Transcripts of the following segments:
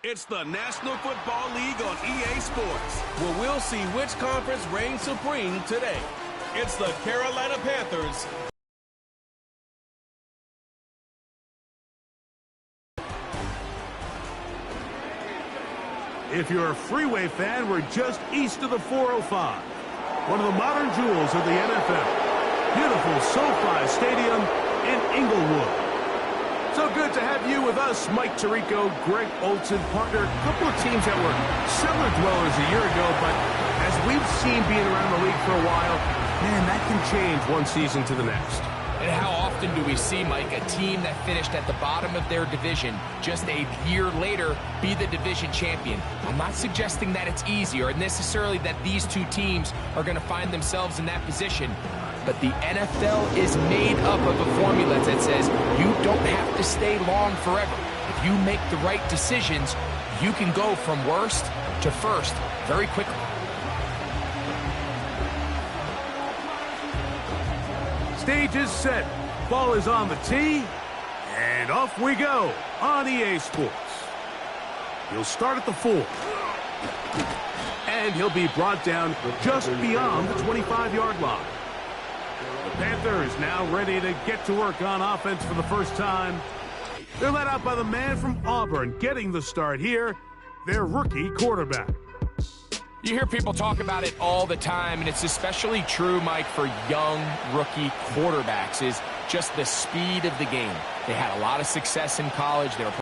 It's the National Football League on EA Sports, where we'll see which conference reigns supreme today. It's the Carolina Panthers. If you're a Freeway fan, we're just east of the 405. One of the modern jewels of the NFL. Beautiful SoFi Stadium in Inglewood. So good to have you with us, Mike Tirico, Greg Olson, partner. A couple of teams that were cellar dwellers a year ago, but as we've seen being around the league for a while, man, that can change one season to the next. And how often do we see, Mike, a team that finished at the bottom of their division just a year later be the division champion? I'm not suggesting that it's easy or necessarily that these two teams are going to find themselves in that position. But the NFL is made up of a formula that says you don't have to stay long forever. If you make the right decisions, you can go from worst to first very quickly. Stage is set. Ball is on the tee. And off we go on EA Sports. He'll start at the 4. And he'll be brought down just beyond the 25-yard line. The Panthers now ready to get to work on offense for the first time. They're led out by the man from Auburn, getting the start here, their rookie quarterback. You hear people talk about it all the time, and it's especially true, Mike, for young rookie quarterbacks, is just the speed of the game. They had a lot of success in college. They were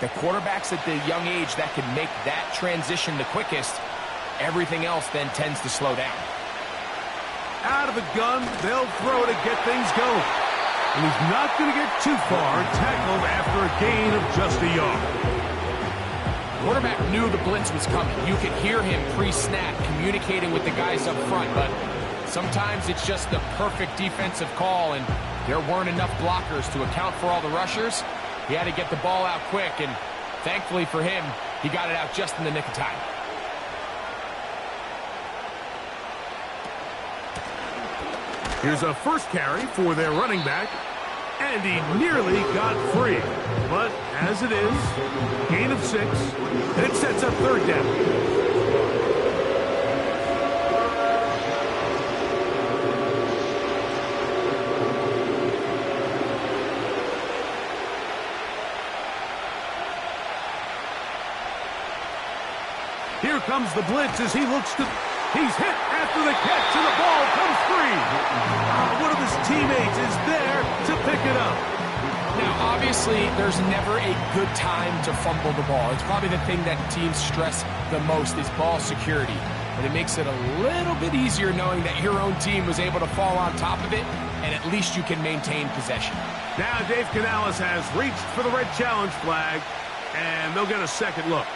the quarterbacks at the young age that can make that transition the quickest. Everything else then tends to slow down. Out of the gun, they'll throw to get things going. And he's not going to get too far, tackled after a gain of just a yard. Quarterback knew the blitz was coming. You could hear him pre-snap communicating with the guys up front, but sometimes it's just the perfect defensive call, and there weren't enough blockers to account for all the rushers. He had to get the ball out quick, and thankfully for him, he got it out just in the nick of time. Here's a first carry for their running back, and he nearly got free. But as it is, gain of 6, and it sets up third down. Here comes the blitz as he looks to... He's hit after the catch, and the ball comes free. One of his teammates is there to pick it up. Now, obviously, there's never a good time to fumble the ball. It's probably the thing that teams stress the most is ball security. But it makes it a little bit easier knowing that your own team was able to fall on top of it, and at least you can maintain possession. Now Dave Canales has reached for the red challenge flag, and they'll get a second look.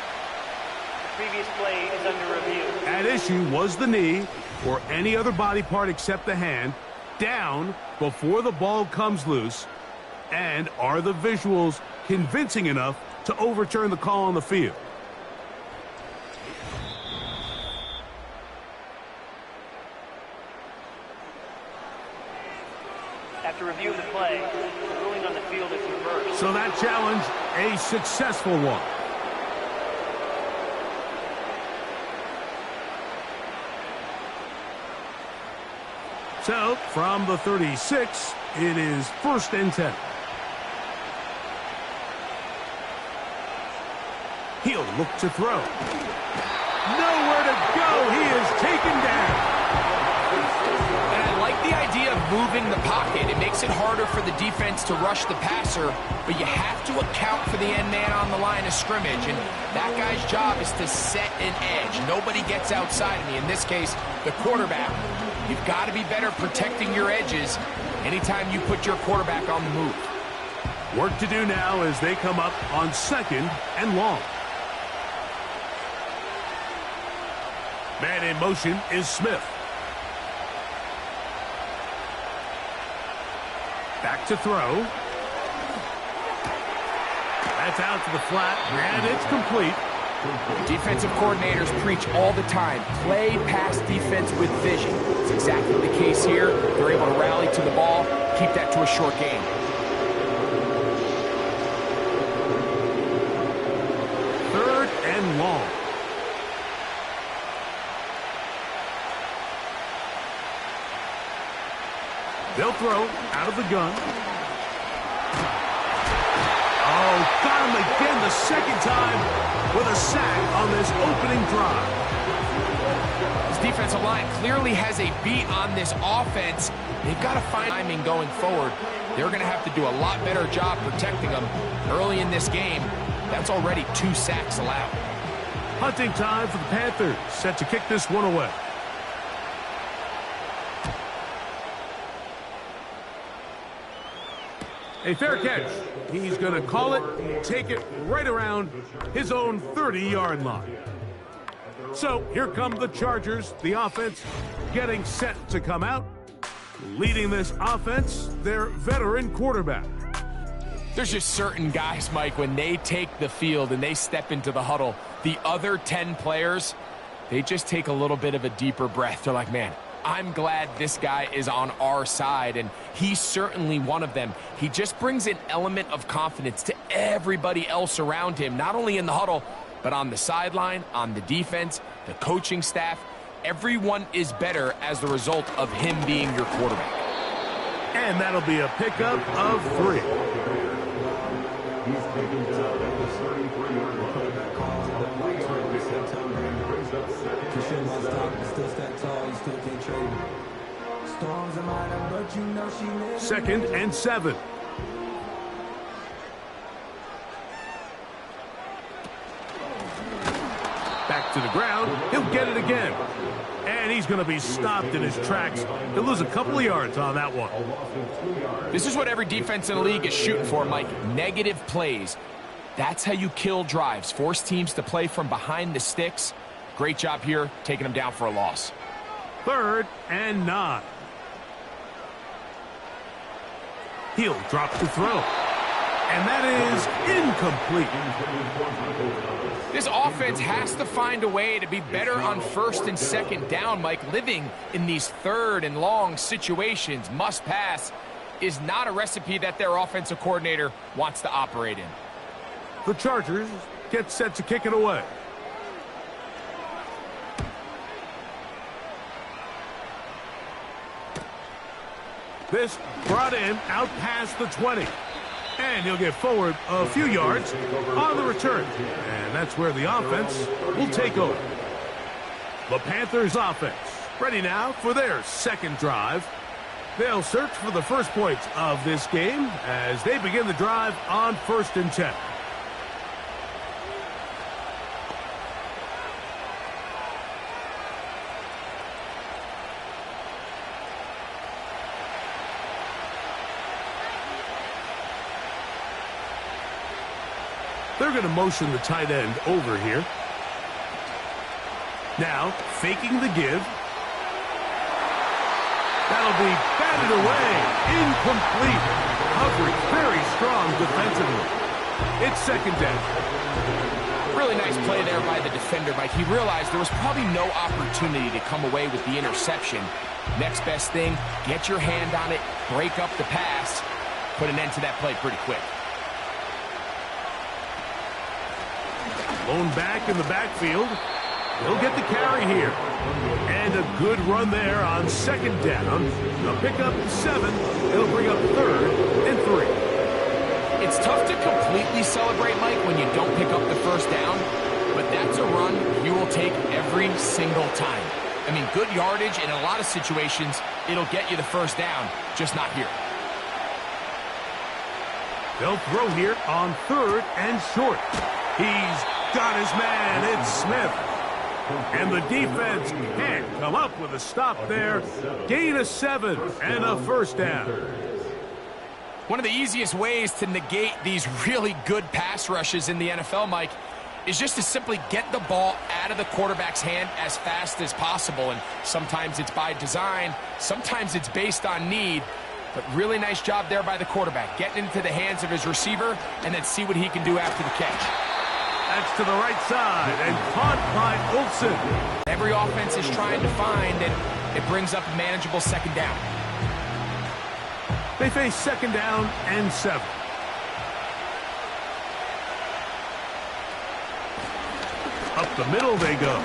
Previous play is under review. At issue was the knee, or any other body part except the hand, down before the ball comes loose. And are the visuals convincing enough to overturn the call on the field? After review of the play, the ruling on the field is reversed. So that challenge, a successful one. So, from the 36, it is 1st and 10. He'll look to throw. Nowhere to go. He is taken down. And I like the idea of moving the pocket. It makes it harder for the defense to rush the passer, but you have to account for the end man on the line of scrimmage, and that guy's job is to set an edge. Nobody gets outside of me. In this case, the quarterback. You've got to be better protecting your edges anytime you put your quarterback on the move. Work to do now as they come up on 2nd and long. Man in motion is Smith. Back to throw. That's out to the flat, and it's complete. Defensive coordinators preach all the time, play pass defense with vision. It's exactly the case here. They're able to rally to the ball, keep that to a short game. 3rd They'll throw out of the gun. Oh, got him again the second time with a sack on this opening drive. This defensive line clearly has a beat on this offense. They've got to find timing going forward. They're going to have to do a lot better job protecting them early in this game. That's already 2 sacks allowed. Hunting time for the Panthers, set to kick this one away. A fair catch. He's going to call it, take it right around his own 30-yard line. So here come the Chargers, the offense getting set to come out. Leading this offense, their veteran quarterback. There's just certain guys, Mike, when they take the field and they step into the huddle, the other 10 players, they just take a little bit of a deeper breath. They're like, man, I'm glad this guy is on our side, and he's certainly one of them. He just brings an element of confidence to everybody else around him, not only in the huddle, but on the sideline, on the defense, the coaching staff. Everyone is better as the result of him being your quarterback. And that'll be a pickup of 3. Second and 7. Back to the ground. He'll get it again. And he's going to be stopped in his tracks. He'll lose a couple of yards on that one. This is what every defense in the league is shooting for, Mike. Negative plays. That's how you kill drives. Force teams to play from behind the sticks. Great job here, taking them down for a loss. 3rd and 9. He'll drop the throw. And that is incomplete. This offense has to find a way to be better on 1st and 2nd down, Mike. Living in these 3rd and long situations, must pass, is not a recipe that their offensive coordinator wants to operate in. The Chargers get set to kick it away. This brought in out past the 20. And he'll get forward a few yards on the return. And that's where the offense will take over. The Panthers offense ready now for their second drive. They'll search for the first points of this game as they begin the drive on 1st and 10. They're going to motion the tight end over here. Now, faking the give. That'll be batted away. Incomplete. Coverage very strong defensively. It's 2nd down. Really nice play there by the defender, Mike. He realized there was probably no opportunity to come away with the interception. Next best thing, get your hand on it, break up the pass, put an end to that play pretty quick. Lone back in the backfield. He'll get the carry here. And a good run there on 2nd down. A pickup 7. It'll bring up 3rd and 3. It's tough to completely celebrate, Mike, when you don't pick up the 1st down. But that's a run you will take every single time. I mean, good yardage in a lot of situations. It'll get you the 1st down, just not here. They'll throw here on 3rd and short. He's got his man. It's Smith. And the defense can't come up with a stop there. Gain of 7 and a 1st down. One of the easiest ways to negate these really good pass rushes in the NFL, Mike, is just to simply get the ball out of the quarterback's hand as fast as possible. And sometimes it's by design, sometimes it's based on need. But really nice job there by the quarterback, getting into the hands of his receiver and then see what he can do after the catch. That's to the right side and caught by Olsen. Every offense is trying to find, and it brings up a manageable 2nd down. They face 2nd down and 7. Up the middle they go.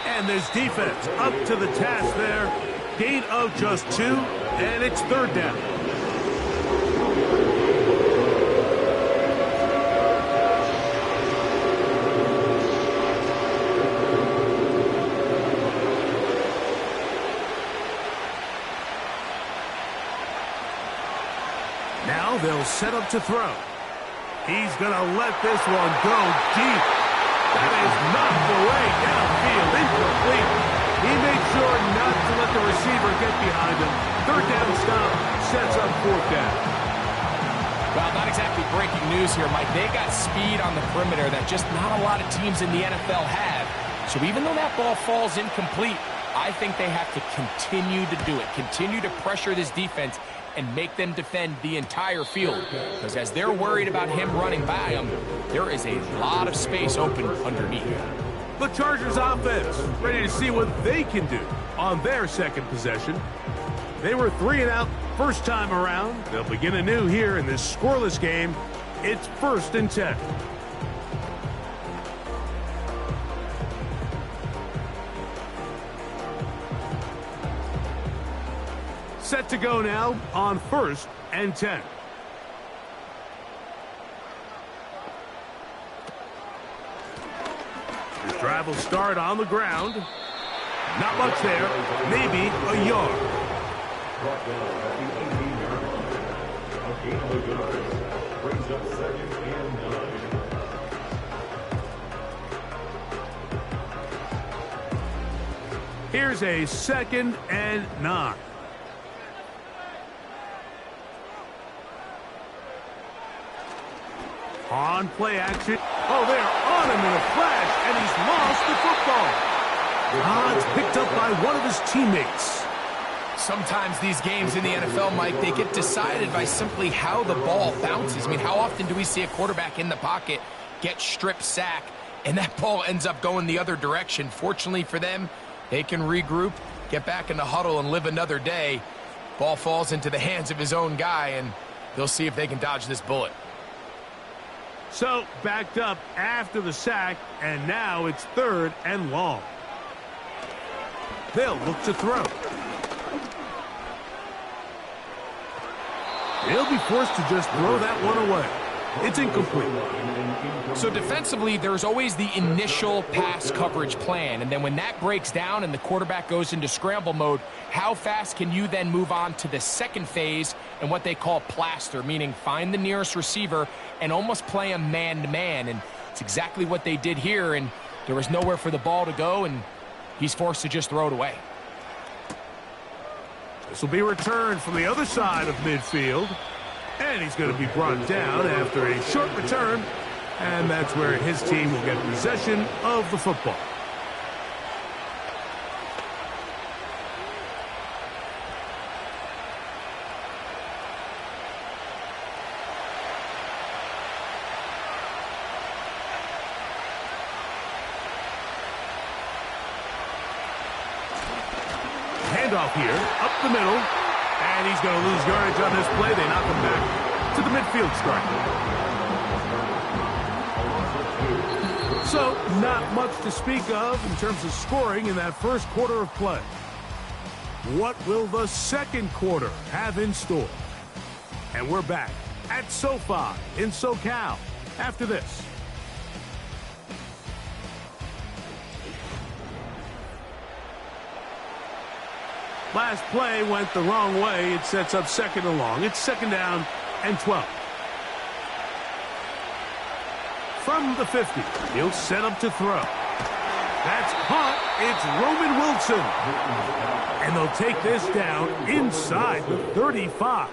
And this defense up to the task there. Gain of just 2 and it's third down. Now they'll set up to throw. He's going to let this one go deep. That is knocked away downfield, incomplete. He made sure not to let the receiver get behind him. Third down stop sets up fourth down. Well, not exactly breaking news here, Mike. They got speed on the perimeter that just not a lot of teams in the NFL have. So even though that ball falls incomplete, I think they have to continue to do it, continue to pressure this defense and make them defend the entire field. Because as they're worried about him running by them, there is a lot of space open underneath. The Chargers offense ready to see what they can do on their second possession. They were 3 and out first time around. They'll begin anew here in this scoreless game. It's 1st and 10. Set to go now on 1st and 10. The drive will start on the ground. Not much there, maybe a yard. Here's a 2nd and 9. On play action. Oh, they're on him in a flash, and he's lost the football. It's picked up by one of his teammates. Sometimes these games in the NFL, Mike, they get decided by simply how the ball bounces. I mean, how often do we see a quarterback in the pocket get strip sack, and that ball ends up going the other direction? Fortunately for them, they can regroup, get back in the huddle, and live another day. Ball falls into the hands of his own guy, and they'll see if they can dodge this bullet. So, backed up after the sack, and now it's 3rd and long. They'll look to throw. He'll be forced to just throw that one away. It's incomplete. So defensively, there's always the initial pass coverage plan, and then when that breaks down and the quarterback goes into scramble mode, how fast can you then move on to the second phase and what they call plaster, meaning find the nearest receiver and almost play him man-to-man, and it's exactly what they did here, and there was nowhere for the ball to go, and he's forced to just throw it away. This will be returned from the other side of midfield. And he's going to be brought down after a short return. And that's where his team will get possession of the football. Handoff here, up the middle. And he's going to lose yardage on this play. They knock him back to the midfield stripe. So, not much to speak of in terms of scoring in that first quarter of play. What will the second quarter have in store? And we're back at SoFi in SoCal after this. Last play went the wrong way. It sets up 2nd and long. It's 2nd down and 12. From the 50, he'll set up to throw. That's caught. It's Roman Wilson. And they'll take this down inside the 35.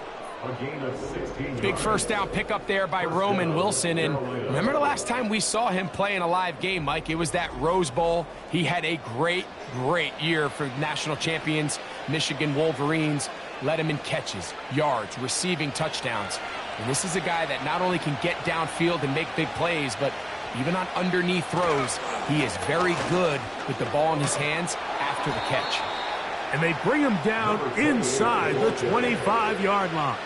Big first down pickup there by Roman Wilson. And remember the last time we saw him play in a live game, Mike? It was that Rose Bowl. He had a great year for national champions, Michigan Wolverines. Led him in catches, yards, receiving touchdowns. And this is a guy that not only can get downfield and make big plays, but even on underneath throws, he is very good with the ball in his hands after the catch. And they bring him down inside the 25-yard line.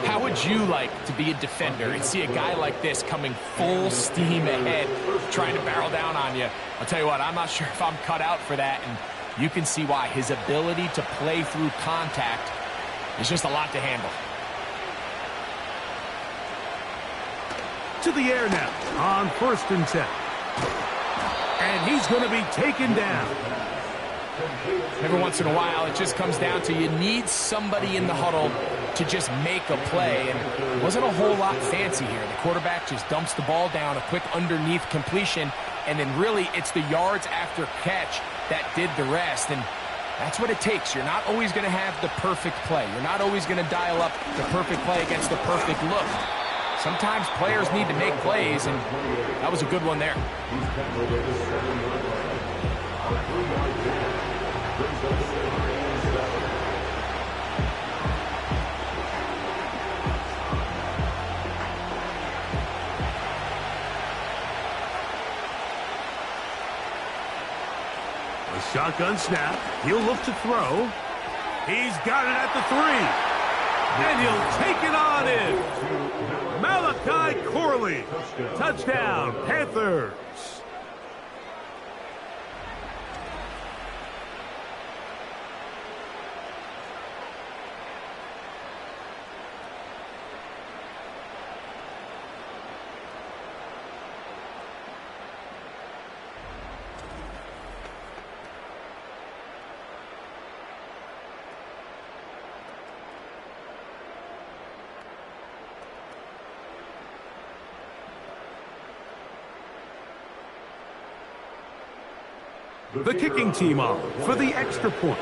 How would you like to be a defender and see a guy like this coming full steam ahead, trying to barrel down on you? I'll tell you what, I'm not sure if I'm cut out for that. And you can see why. His ability to play through contact is just a lot to handle. To the air now on 1st and 10. And he's going to be taken down. Every once in a while, it just comes down to you need somebody in the huddle to just make a play, and it wasn't a whole lot fancy here. The quarterback just dumps the ball down, a quick underneath completion, and then really it's the yards after catch that did the rest, and that's what it takes. You're not always going to have the perfect play. You're not always going to dial up the perfect play against the perfect look. Sometimes players need to make plays, and that was a good one there. A shotgun snap. He'll look to throw. He's got it at the 3. And he'll take it on in. Malachi Corley. Touchdown, Panthers. The kicking team on for the extra point.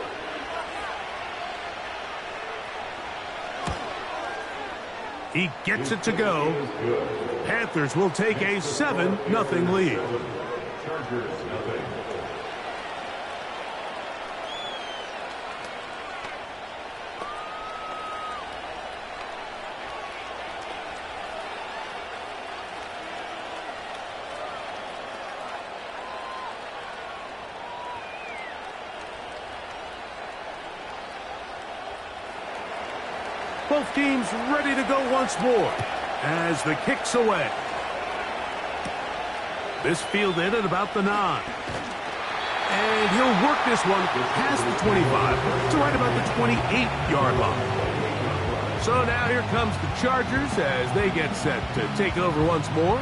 He gets it to go. Panthers will take a 7-0 lead. Both teams ready to go once more as the kick's away. This fielded at about the 9. And he'll work this one past the 25 to right about the 28-yard line. So now here comes the Chargers as they get set to take over once more.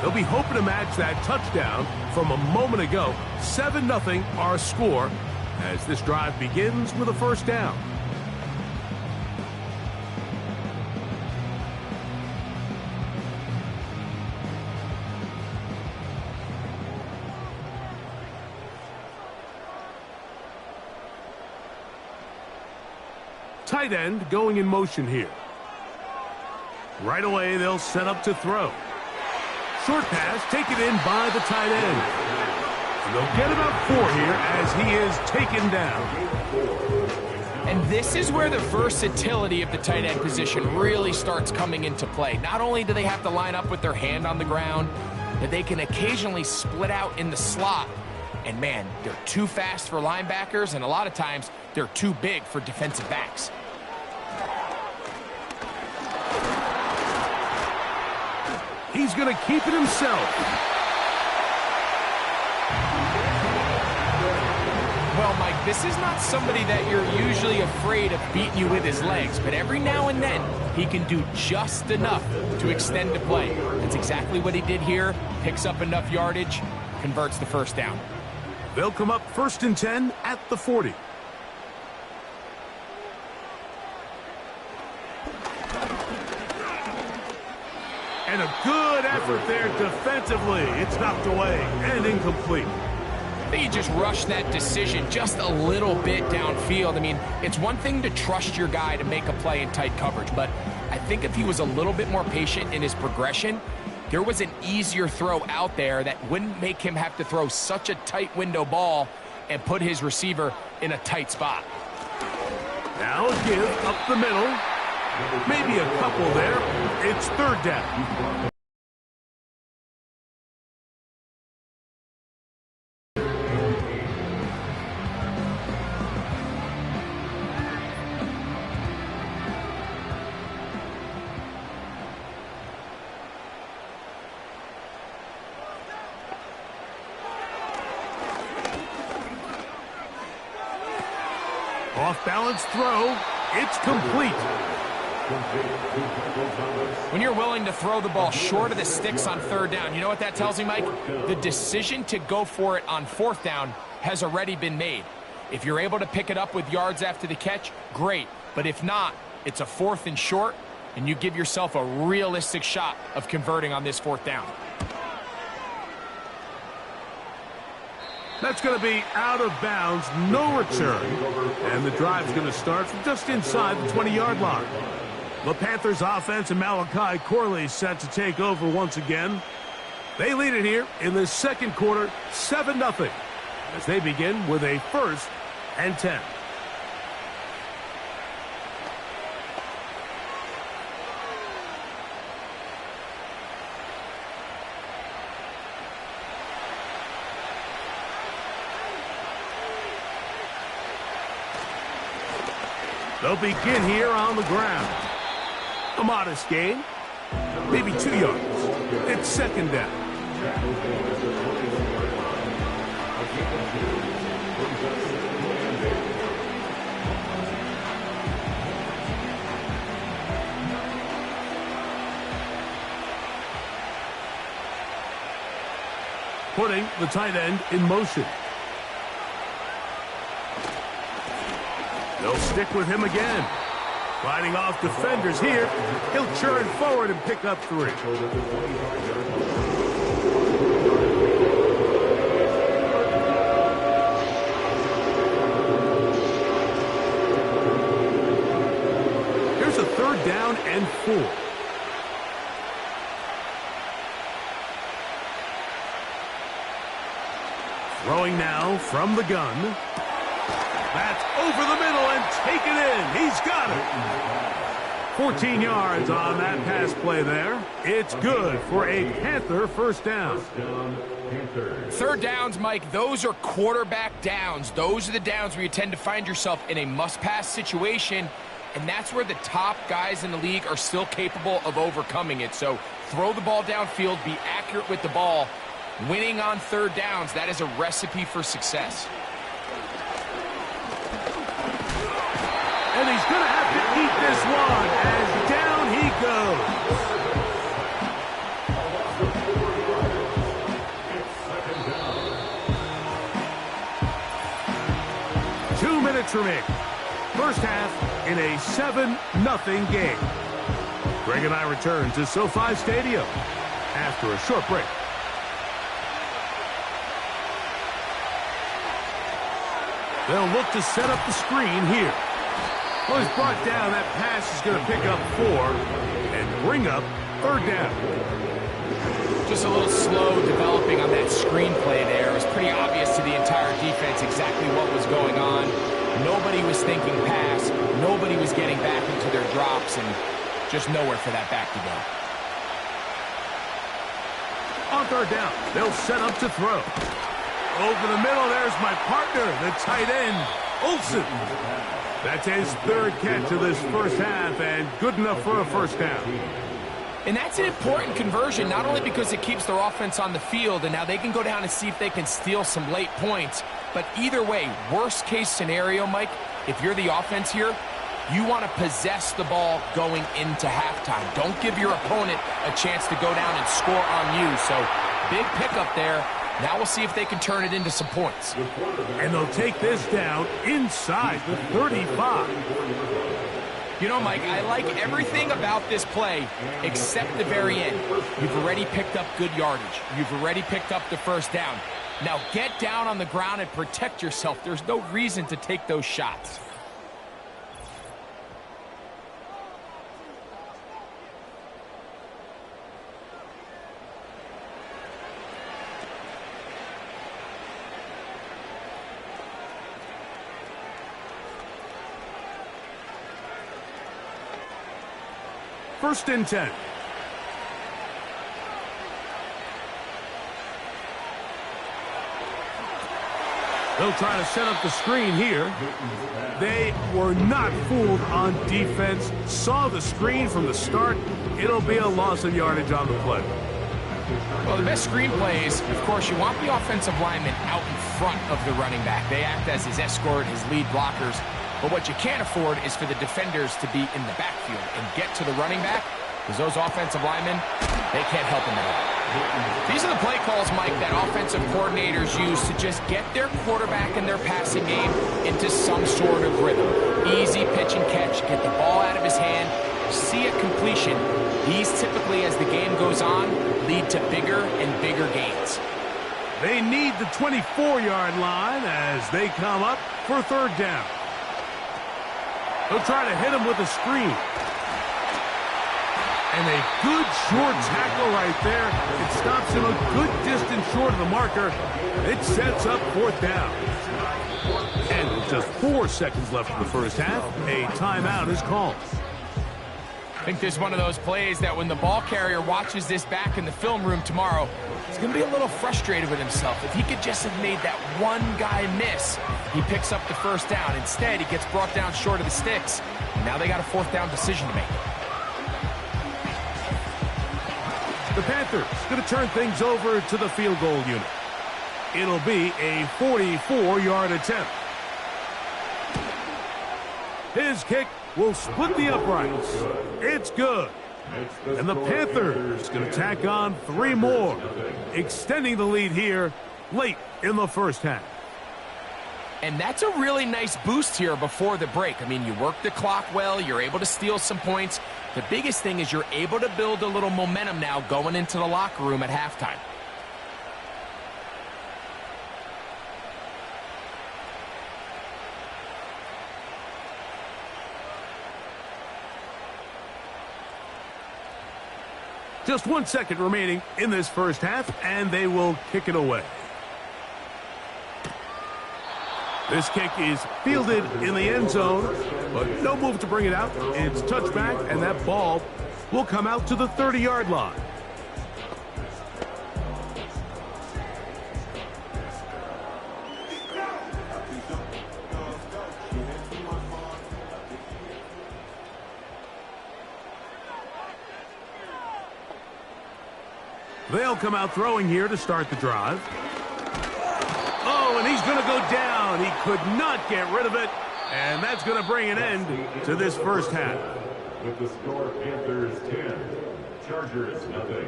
They'll be hoping to match that touchdown from a moment ago. 7-0 our score as this drive begins with a first down. Tight end going in motion here. Right away, they'll set up to throw. Short pass taken in by the tight end. And they'll get about 4 here as he is taken down. And this is where the versatility of the tight end position really starts coming into play. Not only do they have to line up with their hand on the ground, but they can occasionally split out in the slot. And man, they're too fast for linebackers, and a lot of times they're too big for defensive backs. He's going to keep it himself. Well, Mike, this is not somebody that you're usually afraid of beating you with his legs, but every now and then he can do just enough to extend the play. That's exactly what he did here. Picks up enough yardage, converts the first down. They'll come up 1st and 10 at the 40. And a good effort there defensively. It's knocked away and incomplete. I think he just rushed that decision just a little bit downfield. I mean, it's one thing to trust your guy to make a play in tight coverage, but I think if he was a little bit more patient in his progression, there was an easier throw out there that wouldn't make him have to throw such a tight window ball and put his receiver in a tight spot. Now a give up the middle. Maybe a couple there. It's 3rd down. Off-balance throw. It's complete. When you're willing to throw the ball short of the sticks on third down, you know what that tells me, Mike? The decision to go for it on fourth down has already been made. If you're able to pick it up with yards after the catch, great. But if not, it's a 4th and short, and you give yourself a realistic shot of converting on this fourth down. That's going to be out of bounds, no return. And the drive's going to start from just inside the 20-yard line. The Panthers offense and Malachi Corley set to take over once again. They lead it here in the second quarter, 7-0, as they begin with a 1st and 10. They'll begin here on the ground. A modest gain, maybe 2 yards. It's second down. Putting the tight end in motion. They'll stick with him again. Fighting off defenders here. He'll churn forward and pick up 3. Here's a 3rd down and 4. Throwing now from the gun. That's over the middle and taken in. He's got it. 14 yards on that pass play there. It's good for a Panther first down. Third downs, Mike, those are quarterback downs. Those are the downs where you tend to find yourself in a must-pass situation, and that's where the top guys in the league are still capable of overcoming it. So throw the ball downfield, be accurate with the ball. Winning on third downs, that is a recipe for success. And he's going to have to eat this one as down he goes. 2 minutes remaining. First half in a 7-0 game. Greg and I return to SoFi Stadium after a short break. They'll look to set up the screen here. Well, he's brought down. That pass is going to pick up 4 and bring up third down. Just a little slow developing on that screenplay there. It was pretty obvious to the entire defense exactly what was going on. Nobody was thinking pass. Nobody was getting back into their drops, and just nowhere for that back to go. On third down, they'll set up to throw. Over the middle, there's my partner, the tight end, Olsen. That's his 3rd catch of this first half, and good enough for a first down. And that's an important conversion, not only because it keeps their offense on the field, and now they can go down and see if they can steal some late points, but either way, worst case scenario, Mike, if you're the offense here, you want to possess the ball going into halftime. Don't give your opponent a chance to go down and score on you. So big pickup there. Now we'll see if they can turn it into some points. And they'll take this down inside the 35. You know, Mike, I like everything about this play except the very end. You've already picked up good yardage. You've already picked up the first down. Now get down on the ground and protect yourself. There's no reason to take those shots. First and 10. They'll try to set up the screen here. They were not fooled on defense. Saw the screen from the start. It'll be a loss of yardage on the play. Well, the best screen plays, of course, you want the offensive lineman out in front of the running back. They act as his escort, his lead blockers. But what you can't afford is for the defenders to be in the backfield and get to the running back, because those offensive linemen, they can't help him at all. These are the play calls, Mike, that offensive coordinators use to just get their quarterback and their passing game into some sort of rhythm. Easy pitch and catch, get the ball out of his hand, see a completion. These typically, as the game goes on, lead to bigger and bigger gains. They need the 24-yard line as they come up for third down. They'll try to hit him with a screen. And a good short tackle right there. It stops him a good distance short of the marker. It sets up fourth down. And with just 4 seconds left in the first half, a timeout is called. I think this is one of those plays that when the ball carrier watches this back in the film room tomorrow, he's going to be a little frustrated with himself. If he could just have made that one guy miss, he picks up the first down. Instead, he gets brought down short of the sticks. And now they got a fourth down decision to make. The Panthers going to turn things over to the field goal unit. It'll be a 44-yard attempt. His kick will split the uprights. It's good. And the Panthers going to tack on 3 more, extending the lead here late in the first half. And that's a really nice boost here before the break. I mean, you work the clock well, you're able to steal some points. The biggest thing is you're able to build a little momentum now going into the locker room at halftime. Just 1 second remaining in this first half, and they will kick it away. This kick is fielded in the end zone, but no move to bring it out. It's touchback, and that ball will come out to the 30-yard line. They'll come out throwing here to start the drive. Oh, and he's going to go down. He could not get rid of it, and that's going to bring an end to this first half. With the score, Panthers 10, Chargers nothing.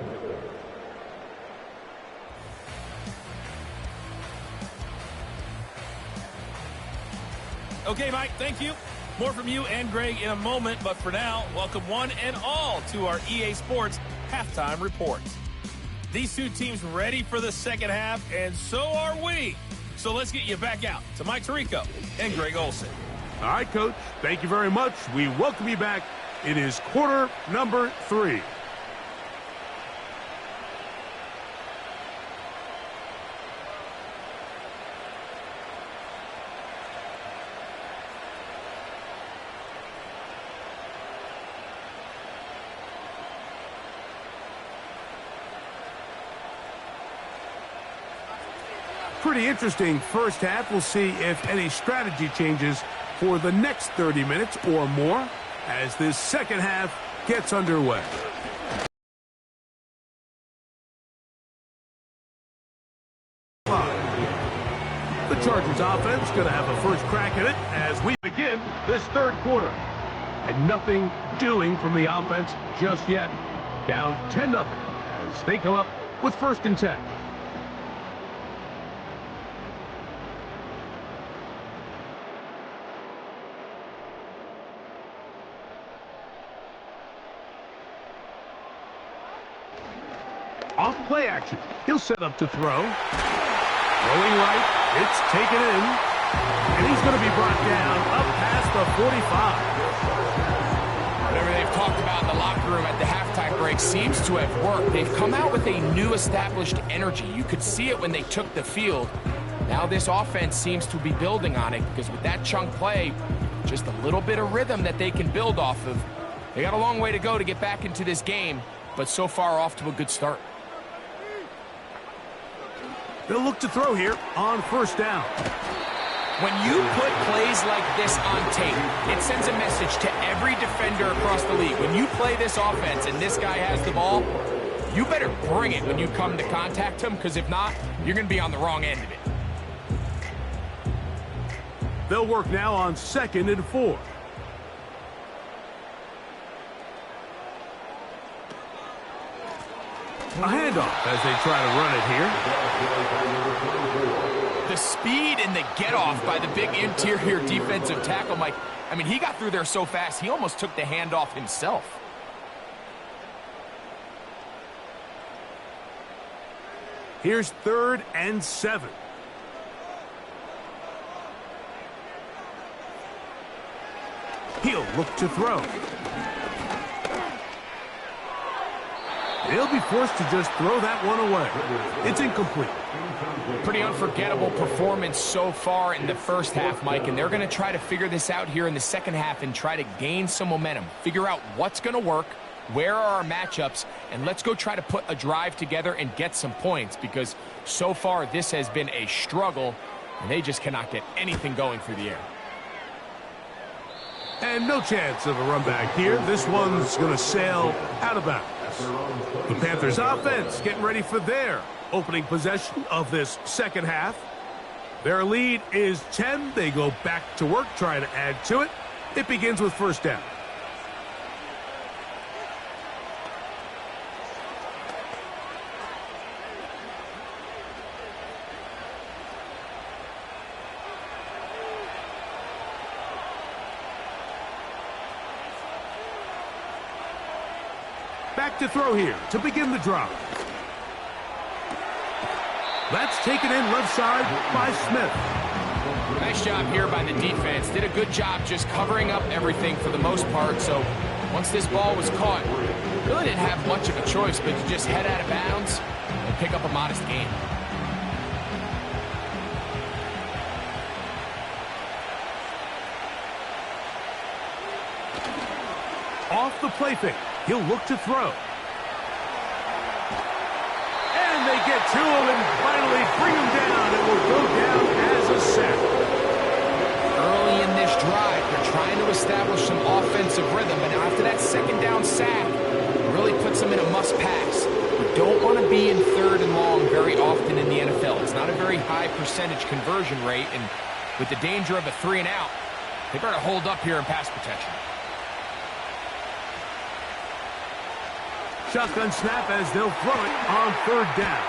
Okay, Mike, thank you. More from you and Greg in a moment, but for now, welcome one and all to our EA Sports Halftime Report. These two teams ready for the second half, and so are we. So let's get you back out to Mike Tirico and Greg Olsen. All right, Coach. Thank you very much. We welcome you back. It is quarter number 3. Pretty interesting first half. We'll see if any strategy changes for the next 30 minutes or more as this second half gets underway. The Chargers offense going to have a first crack at it as we begin this third quarter. And nothing doing from the offense just yet. Down 10-0 as they come up with 1st and 10. Off play action. He'll set up to throw. Throwing right. It's taken in. And he's going to be brought down up past the 45. Whatever they've talked about in the locker room at the halftime break seems to have worked. They've come out with a new established energy. You could see it when they took the field. Now this offense seems to be building on it because with that chunk play, just a little bit of rhythm that they can build off of. They got a long way to go to get back into this game, but so far off to a good start. They'll look to throw here on 1st down. When you put plays like this on tape, it sends a message to every defender across the league. When you play this offense and this guy has the ball, you better bring it when you come to contact him, because if not, you're going to be on the wrong end of it. They'll work now on 2nd and 4. A handoff as they try to run it here. The speed and the get-off by the big interior defensive tackle, Mike. I mean, he got through there so fast, he almost took the handoff himself. Here's 3rd and 7. He'll look to throw. They'll be forced to just throw that one away. It's incomplete. Pretty unforgettable performance so far in the first half, Mike, and they're going to try to figure this out here in the second half and try to gain some momentum, figure out what's going to work, where are our matchups, and let's go try to put a drive together and get some points, because so far this has been a struggle, and they just cannot get anything going through the air. And no chance of a run back here. This one's going to sail out of bounds. The Panthers offense getting ready for their opening possession of this second half. Their lead is 10. They go back to work, trying to add to it. It begins with 1st down. Back to throw here to begin the drive. That's taken in left side by Smith. Nice job here by the defense. Did a good job just covering up everything for the most part. So once this ball was caught, really didn't have much of a choice but to just head out of bounds and pick up a modest gain. Off the play fake. He'll look to throw. And they get to him and finally bring him down. It will go down as a sack. Early in this drive, they're trying to establish some offensive rhythm, but after that 2nd down sack, it really puts them in a must-pass. You don't want to be in 3rd and long very often in the NFL. It's not a very high percentage conversion rate, and with the danger of a 3-and-out, they better hold up here in pass protection. Shotgun snap as they'll throw it on 3rd down.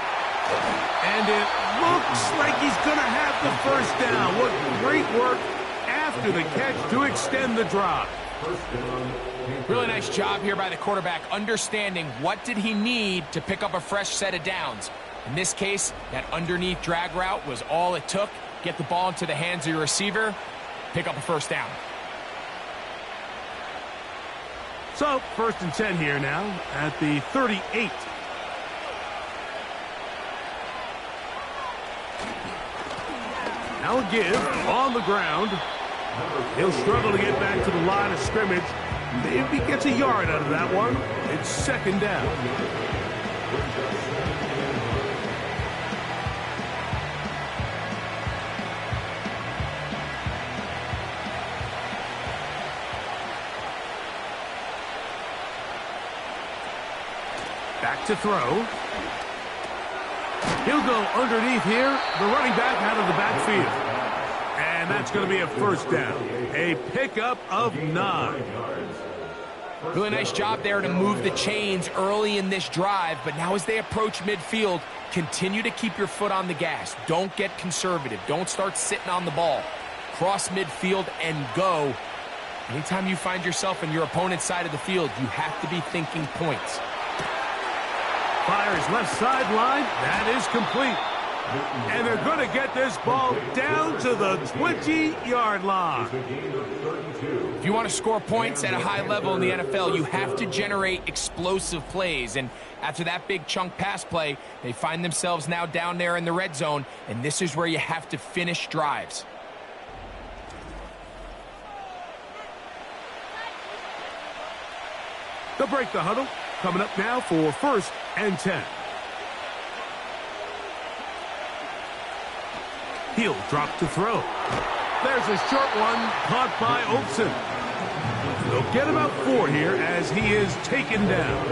And it looks like he's going to have the 1st down. What great work after the catch to extend the drive. Really nice job here by the quarterback, understanding what did he need to pick up a fresh set of downs. In this case, that underneath drag route was all it took. Get the ball into the hands of your receiver, pick up a 1st down. So, 1st and 10 here now at the 38. Now a give on the ground. He'll struggle to get back to the line of scrimmage. If he gets a yard out of that one, it's 2nd down. Back to throw. He'll go underneath here. The running back out of the backfield. And that's going to be a 1st down. A pickup of 9. Really nice job there to move the chains early in this drive, but now as they approach midfield, continue to keep your foot on the gas. Don't get conservative. Don't start sitting on the ball. Cross midfield and go. Anytime you find yourself on your opponent's side of the field, you have to be thinking points. Fires left sideline. That is complete. And they're going to get this ball down to the 20-yard line. If you want to score points at a high level in the NFL, you have to generate explosive plays. And after that big chunk pass play, they find themselves now down there in the red zone, and this is where you have to finish drives. They'll break the huddle. Coming up now for 1st and 10. He'll drop to throw. There's a short one caught by Olsen. They'll get about 4 here as he is taken down.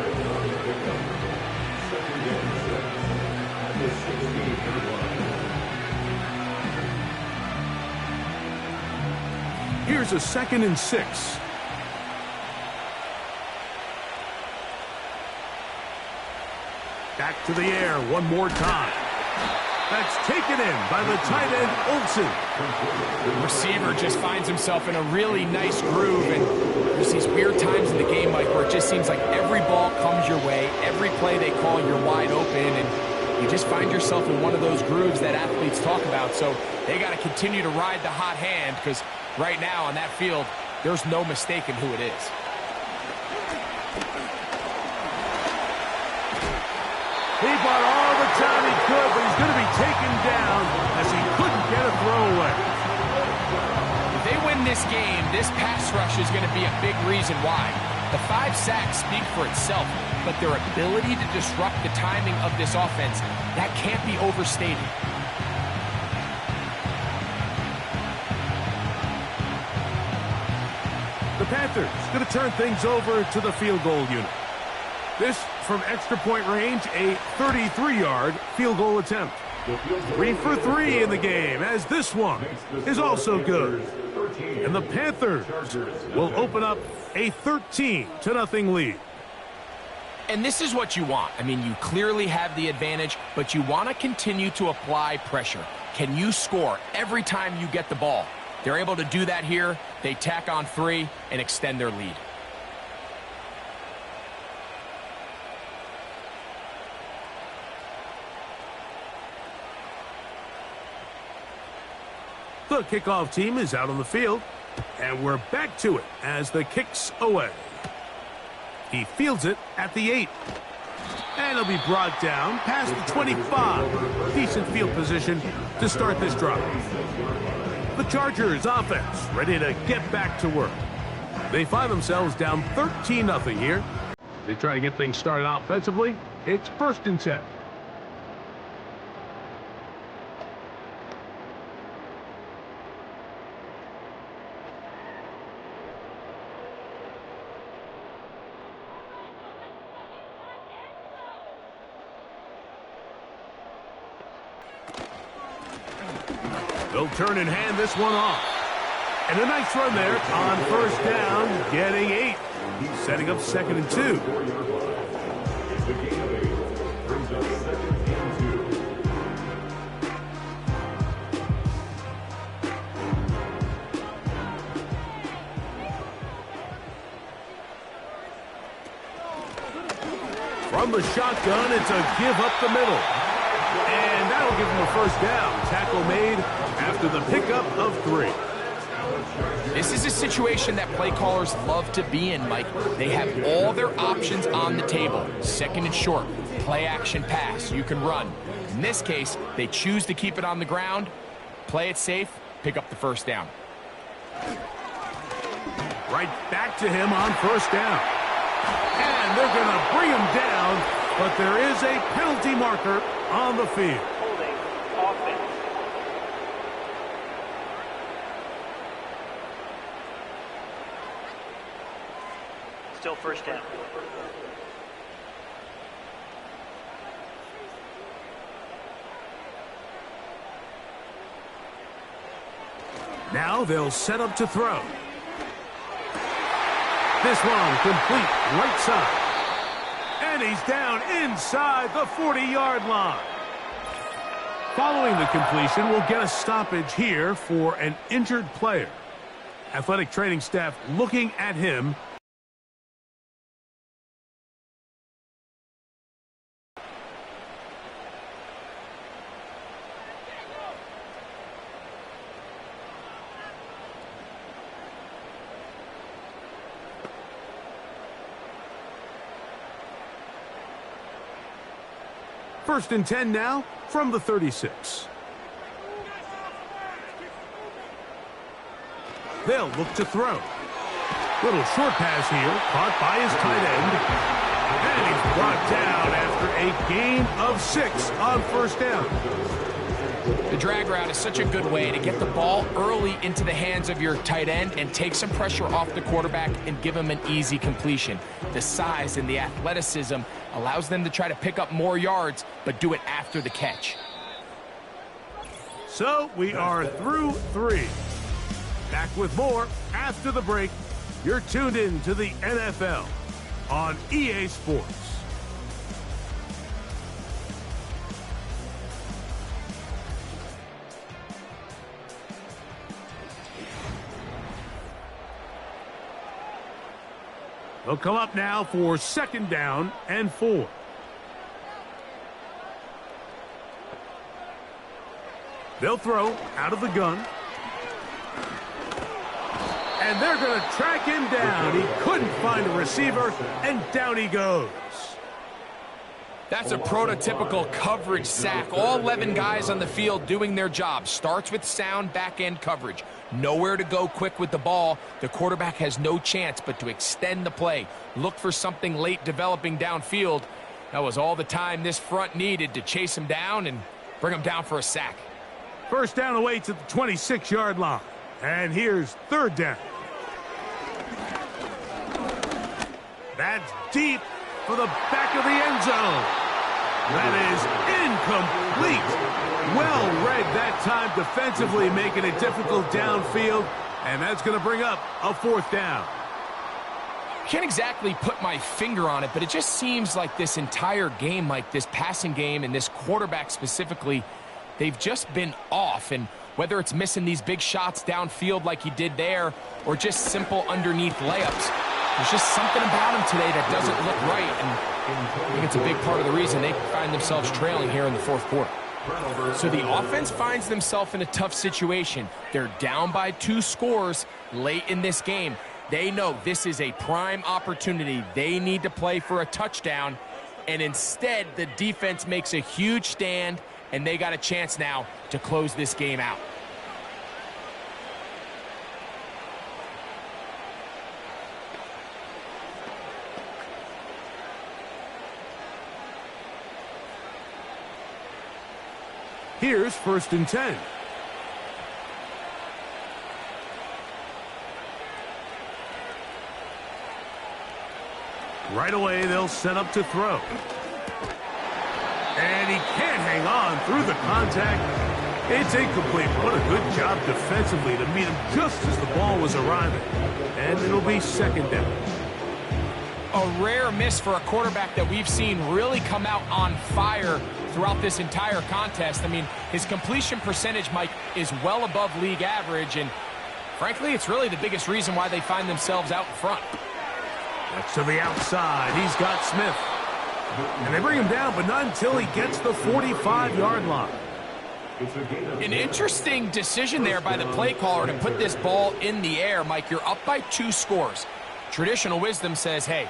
Here's a 2nd and 6. Back to the air one more time. That's taken in by the tight end, Olsen. The receiver just finds himself in a really nice groove, and there's these weird times in the game, Mike, where it just seems like every ball comes your way, every play they call, you're wide open, and you just find yourself in one of those grooves that athletes talk about. So they got to continue to ride the hot hand, because right now on that field, there's no mistaking who it is. He bought all the time he could, but he's going to be taken down as he couldn't get a throwaway. If they win this game, this pass rush is going to be a big reason why. The 5 sacks speak for itself, but their ability to disrupt the timing of this offense, that can't be overstated. The Panthers going to turn things over to the field goal unit. This, from extra point range, a 33-yard field goal attempt. 3 for 3 in the game, as this one is also good. And the Panthers will open up a 13-0 lead. And this is what you want. I mean, you clearly have the advantage, but you want to continue to apply pressure. Can you score every time you get the ball? They're able to do that here. They tack on 3 and extend their lead. The kickoff team is out on the field, and we're back to it as the kick's away. He fields it at the 8. And he'll be brought down past the 25. Decent field position to start this drive. The Chargers offense ready to get back to work. They find themselves down 13-0 here. They try to get things started offensively. It's 1st and 10. They'll turn and hand this one off. And a nice run there on 1st down, getting 8. Setting up 2nd and 2. From the shotgun, it's a give up the middle. And that'll give him a 1st down. Tackle made after the pickup of 3. This is a situation that play callers love to be in, Mike. They have all their options on the table. 2nd and short, play action pass, you can run. In this case, they choose to keep it on the ground, play it safe, pick up the 1st down. Right back to him on 1st down. And they're going to bring him down, but there is a penalty marker on the field. Holding offense. Still 1st down. Now they'll set up to throw. This one complete right side. And he's down inside the 40-yard line. Following the completion, we'll get a stoppage here for an injured player. Athletic training staff looking at him. First and 10 now from the 36. They'll look to throw. Little short pass here, caught by his tight end. And he's brought down after a gain of 6 on 1st down. The drag route is such a good way to get the ball early into the hands of your tight end and take some pressure off the quarterback and give him an easy completion. The size and the athleticism allows them to try to pick up more yards, but do it after the catch. So we are through 3. Back with more after the break. You're tuned in to the NFL on EA Sports. They'll come up now for 2nd down and 4. They'll throw out of the gun. And they're going to track him down. He couldn't find a receiver, and down he goes. That's a prototypical coverage sack. All 11 guys on the field doing their job. Starts with sound back-end coverage. Nowhere to go quick with the ball. The quarterback has no chance but to extend the play. Look for something late developing downfield. That was all the time this front needed to chase him down and bring him down for a sack. 1st down away to the 26-yard line. And here's 3rd down. That's deep for the back of the end zone. That is incomplete. Well read that time defensively, making it difficult downfield. And that's going to bring up a 4th down. Can't exactly put my finger on it, but it just seems like this entire game, like this passing game and this quarterback specifically, they've just been off. And whether it's missing these big shots downfield like he did there or just simple underneath layups, there's just something about him today that doesn't look right. And I think it's a big part of the reason they find themselves trailing here in the 4th quarter. So the offense finds themselves in a tough situation. They're down by 2 scores late in this game. They know this is a prime opportunity. They need to play for a touchdown. And instead, the defense makes a huge stand, and they got a chance now to close this game out. Here's 1st and 10. Right away, they'll set up to throw. And he can't hang on through the contact. It's incomplete. What a good job defensively to meet him just as the ball was arriving. And it'll be 2nd down. A rare miss for a quarterback that we've seen really come out on fire throughout this entire contest. I mean, his completion percentage, Mike, is well above league average, and frankly, it's really the biggest reason why they find themselves out in front. That's to the outside. He's got Smith. And they bring him down, but not until he gets the 45-yard line. An interesting decision there by the play caller to put this ball in the air. Mike, you're up by 2 scores. Traditional wisdom says, hey,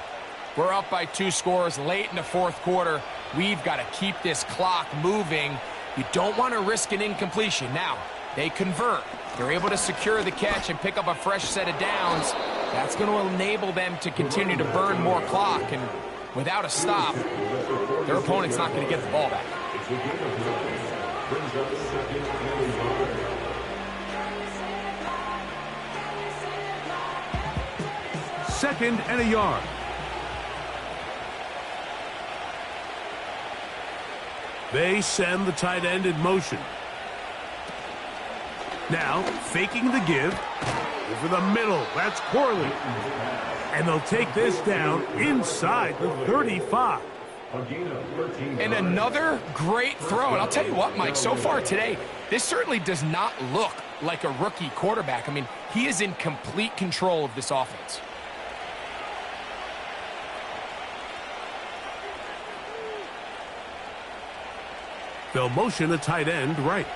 we're up by 2 scores late in the 4th quarter. We've got to keep this clock moving. You don't want to risk an incompletion. Now, they convert. They're able to secure the catch and pick up a fresh set of downs. That's going to enable them to continue to burn more clock. And without a stop, their opponent's not going to get the ball back. Second and a yard. They send the tight end in motion. Now, faking the give. Over the middle. That's Corley. And they'll take this down inside the 35. And another great throw. And I'll tell you what, Mike, so far today, this certainly does not look like a rookie quarterback. I mean, he is in complete control of this offense. They'll motion a tight end right.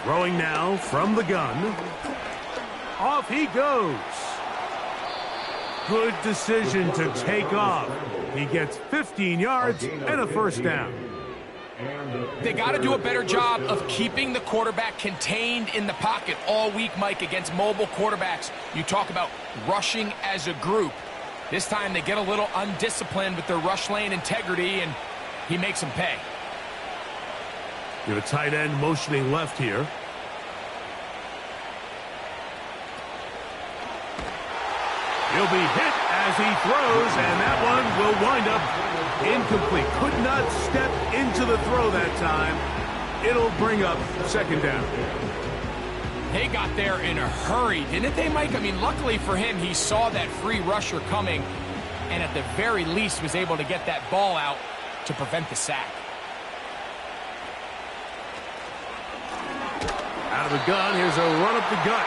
Throwing now from the gun. Off he goes. Good decision to take off. He gets 15 yards and a 1st down. They got to do a better job of keeping the quarterback contained in the pocket all week, Mike, against mobile quarterbacks. You talk about rushing as a group. This time they get a little undisciplined with their rush lane integrity, and he makes them pay. You have a tight end motioning left here. He'll be hit as he throws, and that one will wind up incomplete. Could not step into the throw that time. It'll bring up second down. They got there in a hurry, didn't they, Mike? I mean, luckily for him, he saw that free rusher coming and at the very least was able to get that ball out to prevent the sack. Out of the gun, here's a run up the gut.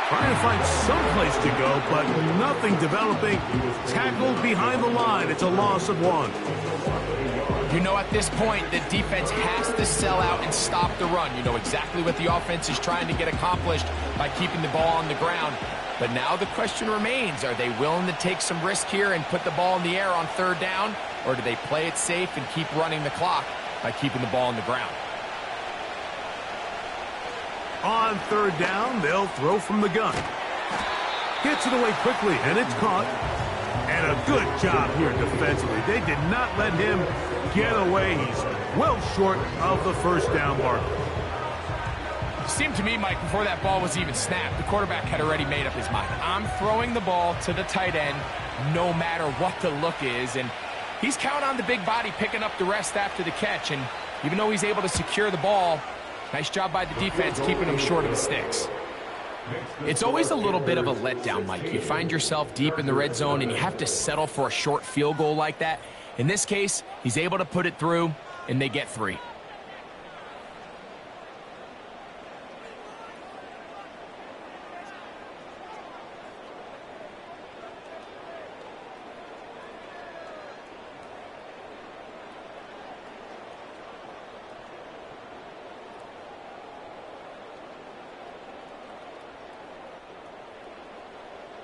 Trying to find some place to go, but nothing developing. Tackled behind the line. It's a loss of 1. You know, at this point, the defense has to sell out and stop the run. You know exactly what the offense is trying to get accomplished by keeping the ball on the ground. But now the question remains, are they willing to take some risk here and put the ball in the air on third down? Or do they play it safe and keep running the clock by keeping the ball on the ground? On third down, they'll throw from the gun. Gets it away quickly, and it's caught. And a good job here defensively. They did not let him get away. He's well short of the first down mark. It seemed to me, Mike, before that ball was even snapped, the quarterback had already made up his mind. I'm throwing the ball to the tight end no matter what the look is. And he's counting on the big body picking up the rest after the catch. And even though he's able to secure the ball, nice job by the defense keeping him short of the sticks. It's always a little bit of a letdown, Mike. You find yourself deep in the red zone and you have to settle for a short field goal like that. In this case, he's able to put it through and they get 3.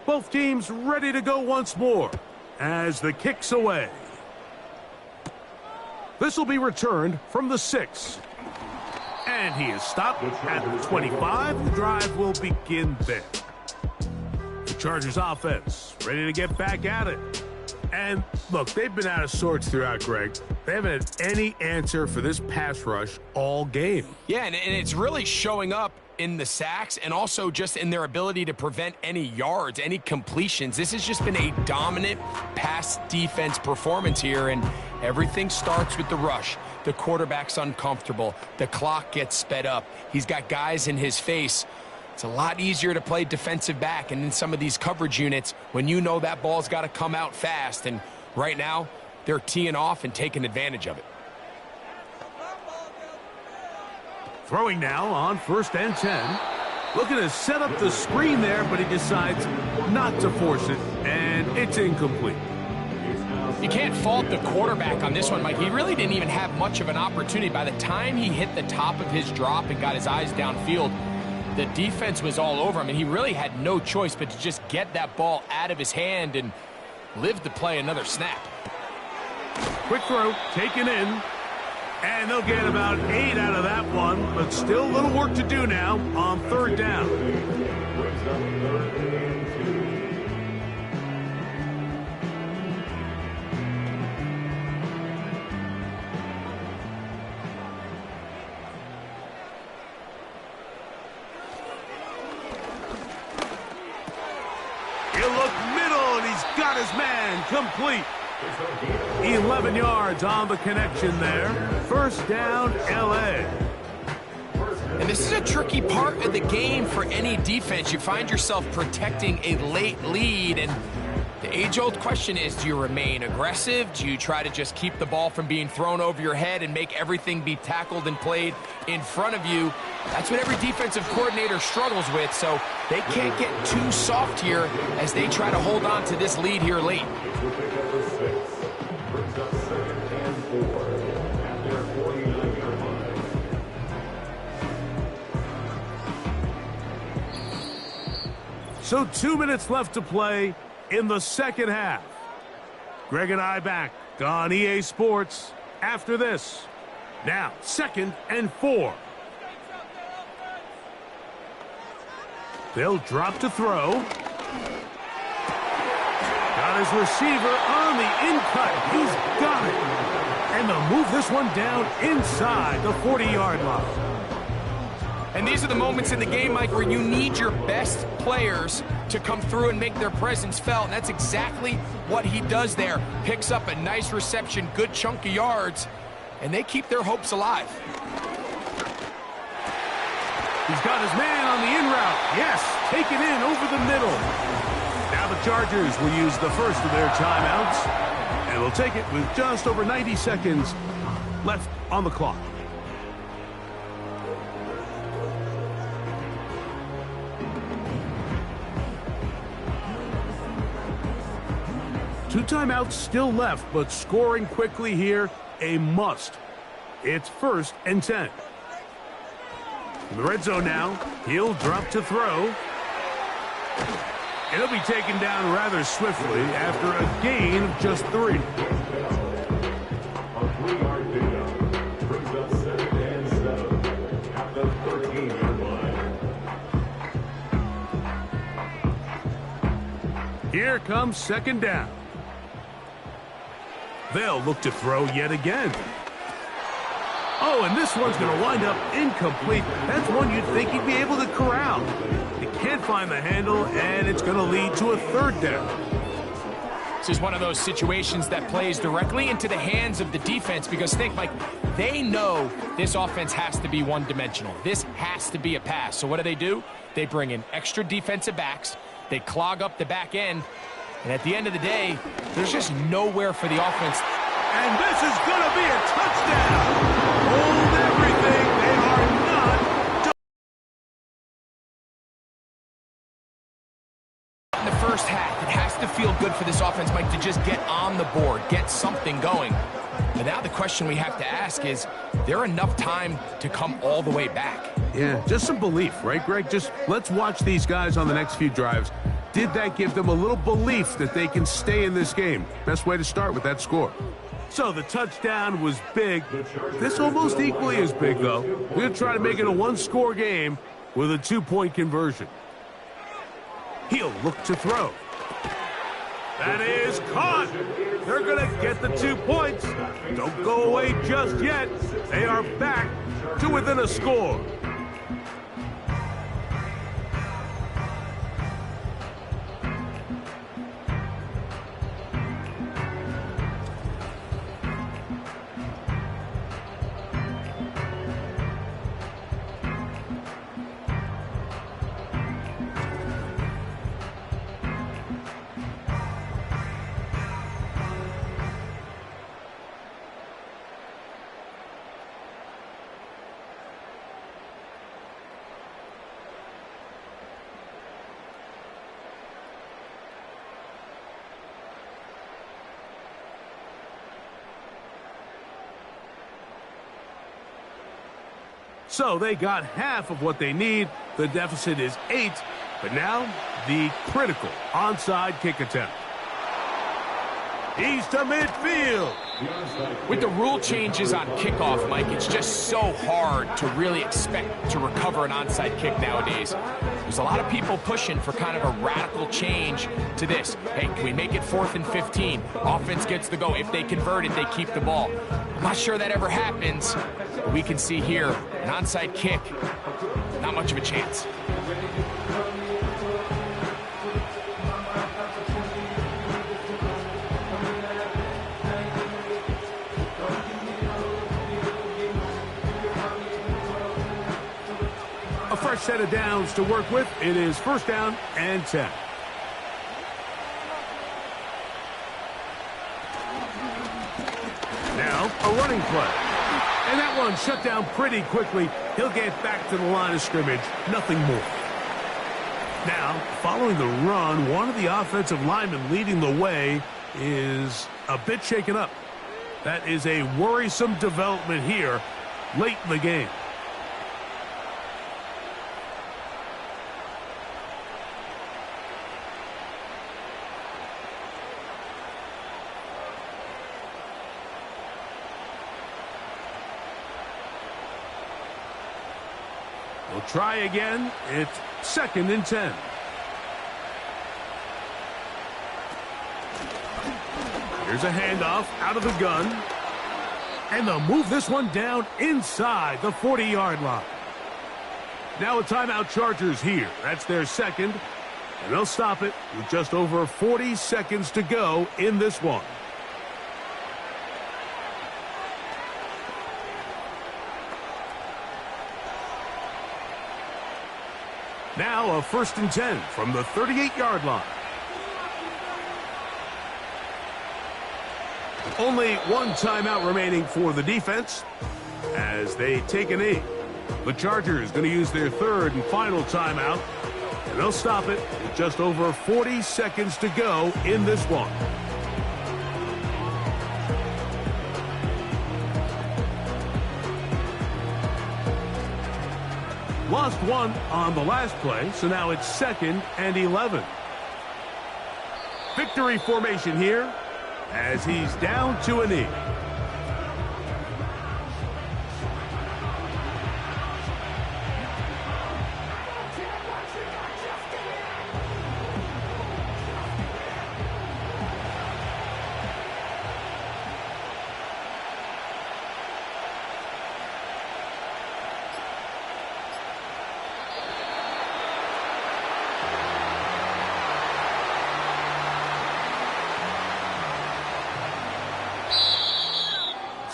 Both teams ready to go once more as the kick's away. This will be returned from the 6. And he is stopped at the 25. The drive will begin there. The Chargers offense ready to get back at it. And look, they've been out of sorts throughout, Greg. They haven't had any answer for this pass rush all game. Yeah, and it's really showing up in the sacks and also just in their ability to prevent any yards, any completions. This has just been a dominant pass defense performance here, and everything starts with the rush. The quarterback's uncomfortable. The clock gets sped up. He's got guys in his face. It's a lot easier to play defensive back and in some of these coverage units when you know that ball's got to come out fast, and right now they're teeing off and taking advantage of it. Throwing now on 1st and 10. Looking to set up the screen there, but he decides not to force it, and it's incomplete. You can't fault the quarterback on this one, Mike. He really didn't even have much of an opportunity. By the time he hit the top of his drop and got his eyes downfield, the defense was all over him, and he really had no choice but to just get that ball out of his hand and live to play another snap. Quick throw, taken in. And they'll get about 8 out of that one, but still a little work to do now on 3rd down. He'll look middle, and he's got his man complete. 11 yards on the connection there. 1st down, L.A. And this is a tricky part of the game for any defense. You find yourself protecting a late lead, and the age-old question is, do you remain aggressive? Do you try to just keep the ball from being thrown over your head and make everything be tackled and played in front of you? That's what every defensive coordinator struggles with, so they can't get too soft here as they try to hold on to this lead here late. So 2 minutes left to play in the second half. Greg and I back on EA Sports after this. Now, 2nd and 4. They'll drop to throw. Got his receiver on the in-cut. He's got it. And they'll move this one down inside the 40-yard line. And these are the moments in the game, Mike, where you need your best players to come through and make their presence felt. And that's exactly what he does there. Picks up a nice reception, good chunk of yards, and they keep their hopes alive. He's got his man on the in route. Yes, take it in over the middle. Now the Chargers will use the first of their timeouts, and will take it with just over 90 seconds left on the clock. Two timeouts still left, but scoring quickly here, a must. It's 1st and 10. In the red zone now, he'll drop to throw. It'll be taken down rather swiftly after a gain of just 3. A 3-yard pickup brings up 2nd and 7 at the 13-yard line. Here comes 2nd down. They'll look to throw yet again. Oh, and this one's going to wind up incomplete. That's one you'd think he'd be able to corral. He can't find the handle, and it's going to lead to a 3rd down. This is one of those situations that plays directly into the hands of the defense because think, Mike, they know this offense has to be one-dimensional. This has to be a pass. So what do? They bring in extra defensive backs. They clog up the back end. And at the end of the day, there's just nowhere for the offense. And this is going to be a touchdown. Hold everything. They are not in the first half. It has to feel good for this offense, Mike, to just get on the board, get something going. But now the question we have to ask is there enough time to come all the way back? Yeah, just some belief, right, Greg? Just let's watch these guys on the next few drives. Did that give them a little belief that they can stay in this game? Best way to start with that score. So the touchdown was big. This almost equally as big, though. We're going to try to make it a one-score game with a 2-point conversion. He'll look to throw. That is caught. They're going to get the 2 points. Don't go away just yet. They are back to within a score. So they got half of what they need. The deficit is 8. But now, the critical onside kick attempt. He's to midfield. With the rule changes on kickoff, Mike, it's just so hard to really expect to recover an onside kick nowadays. There's a lot of people pushing for kind of a radical change to this. Hey, can we make it 4th and 15? Offense gets the go. If they convert it, they keep the ball. I'm not sure that ever happens, but we can see here an onside kick, not much of a chance. A fresh set of downs to work with. It is 1st down and 10. Now, a running play. And that one shut down pretty quickly. He'll get back to the line of scrimmage. Nothing more. Now, following the run, one of the offensive linemen leading the way is a bit shaken up. That is a worrisome development here late in the game. We'll try again. It's 2nd and 10. Here's a handoff out of the gun. And they'll move this one down inside the 40-yard line. Now a timeout Chargers here. That's their 2nd. And they'll stop it with just over 40 seconds to go in this one. Now a 1st and 10 from the 38-yard line. Only one timeout remaining for the defense as they take a knee. The Chargers going to use their 3rd and final timeout, and they'll stop it with just over 40 seconds to go in this one. Lost one on the last play, so now it's 2nd and 11. Victory formation here as he's down to a knee.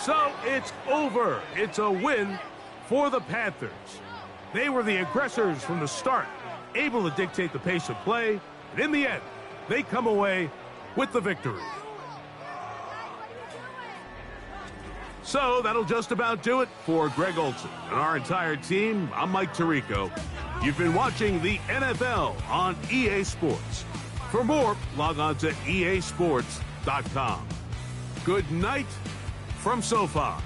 So it's over. It's a win for the Panthers. They were the aggressors from the start, able to dictate the pace of play, and in the end, they come away with the victory. So that'll just about do it for Greg Olson and our entire team. I'm Mike Tirico. You've been watching the NFL on EA Sports. For more, log on to easports.com. Good night from SoFi.